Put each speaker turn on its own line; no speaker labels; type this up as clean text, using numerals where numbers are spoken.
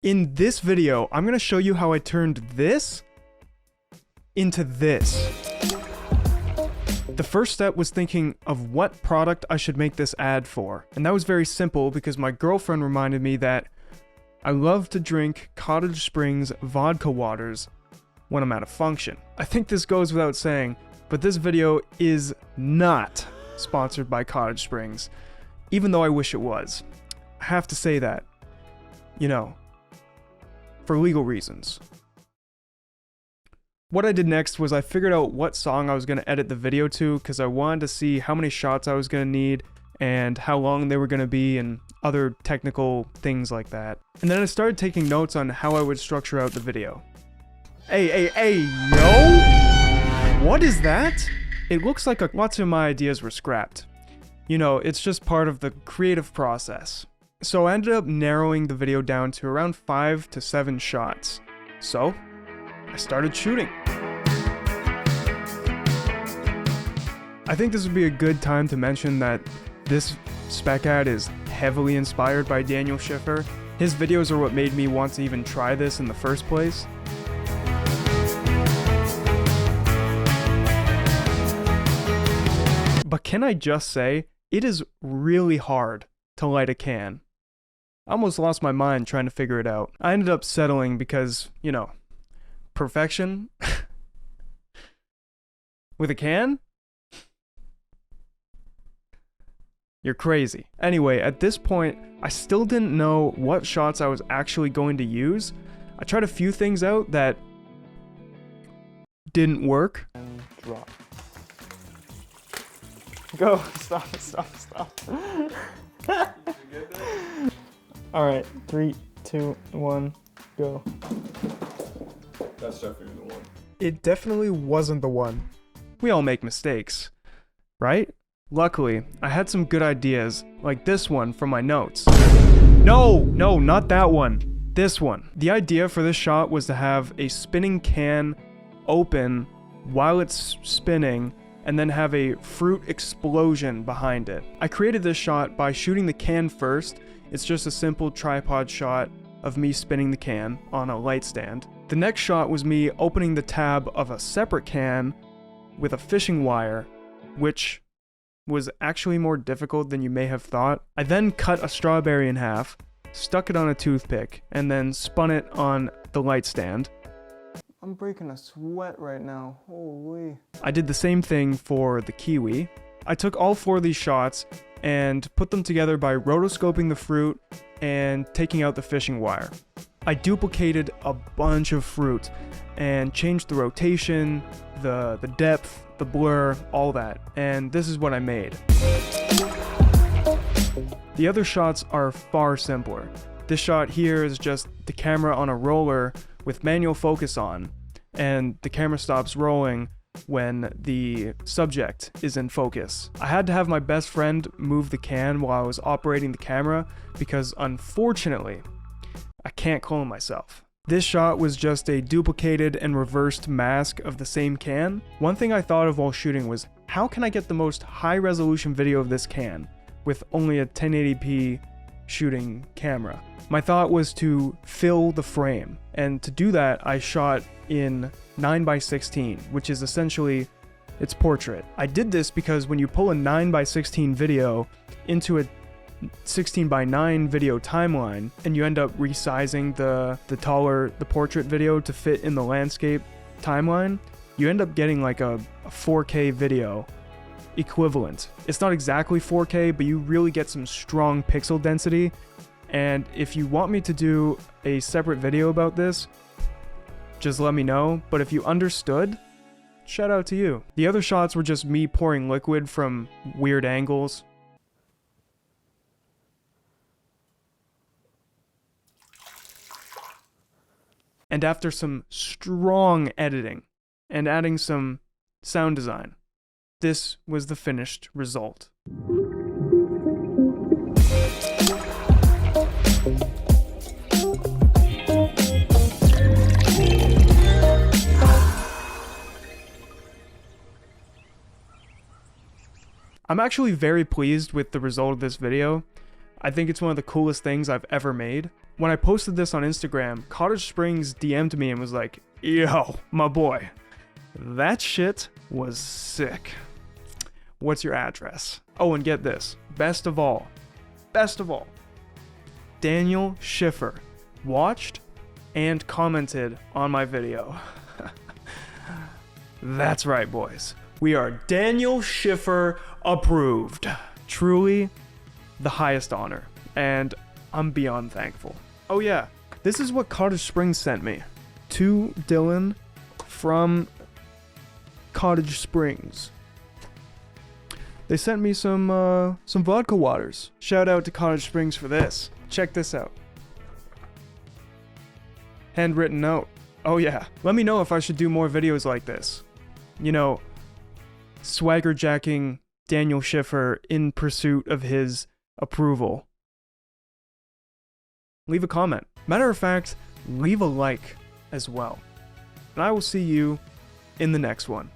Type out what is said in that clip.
In this video, I'm gonna show you how I turned this into this. The first step was thinking of what product I should make this ad for. And that was very simple because my girlfriend reminded me that I love to drink Cottage Springs vodka waters when I'm at a function. I think this goes without saying, but this video is not sponsored by Cottage Springs, even though I wish it was. I have to say that, you know, for legal reasons. What I did next was I figured out what song I was going to edit the video to because I wanted to see how many shots I was going to need and how long they were going to be and other technical things like that. And then I started taking notes on how I would structure out the video. Hey, yo! What is that? It looks like lots of my ideas were scrapped. You know, it's just part of the creative process. So I ended up narrowing the video down to around 5 to 7 shots. So I started shooting. I think this would be a good time to mention that this spec ad is heavily inspired by Daniel Schiffer. His videos are what made me want to even try this in the first place. But can I just say, it is really hard to light a can. I almost lost my mind trying to figure it out. I ended up settling because, you know, perfection with a can? You're crazy. Anyway, at this point, I still didn't know what shots I was actually going to use. I tried a few things out that didn't work.
And drop. Go. Stop. Alright, 3, 2, 1, go.
That's definitely the one.
It definitely wasn't the one. We all make mistakes, right? Luckily, I had some good ideas, like this one from my notes. No, not that one. This one. The idea for this shot was to have a spinning can open while it's spinning and then have a fruit explosion behind it. I created this shot by shooting the can first. It's just a simple tripod shot of me spinning the can on a light stand. The next shot was me opening the tab of a separate can with a fishing wire, which was actually more difficult than you may have thought. I then cut a strawberry in half, stuck it on a toothpick, and then spun it on the light stand.
I'm breaking a sweat right now, holy.
I did the same thing for the kiwi. I took all 4 of these shots and put them together by rotoscoping the fruit and taking out the fishing wire. I duplicated a bunch of fruit and changed the rotation, the depth, the blur, all that, and this is what I made. The other shots are far simpler. This shot here is just the camera on a roller with manual focus on, and the camera stops rolling when the subject is in focus. I had to have my best friend move the can while I was operating the camera because unfortunately, I can't clone myself. This shot was just a duplicated and reversed mask of the same can. One thing I thought of while shooting was, how can I get the most high resolution video of this can with only a 1080p shooting camera? My thought was to fill the frame, and to do that I shot in 9x16, which is essentially its portrait. I did this because when you pull a 9x16 video into a 16:9 video timeline and you end up resizing the portrait video to fit in the landscape timeline, you end up getting like a 4K video equivalent. It's not exactly 4K, but you really get some strong pixel density. And if you want me to do a separate video about this, just let me know. But if you understood, shout out to you. The other shots were just me pouring liquid from weird angles. And after some strong editing and adding some sound design, this was the finished result. I'm actually very pleased with the result of this video. I think it's one of the coolest things I've ever made. when I posted this on Instagram, Cottage Springs DM'd me and was like, yo, my boy, that shit was sick. What's your address? Oh, and get this. Best of all, Daniel Schiffer watched and commented on my video. That's right, boys. We are Daniel Schiffer approved. Truly the highest honor, and I'm beyond thankful. Oh yeah, this is what Cottage Springs sent me. To Dylan from Cottage Springs. They sent me some vodka waters. Shout out to Cottage Springs for this. Check this out. Handwritten note. Oh yeah, let me know if I should do more videos like this. You know, swagger jacking Daniel Schiffer in pursuit of his approval. Leave a comment. Matter of fact, leave a like as well. And I will see you in the next one.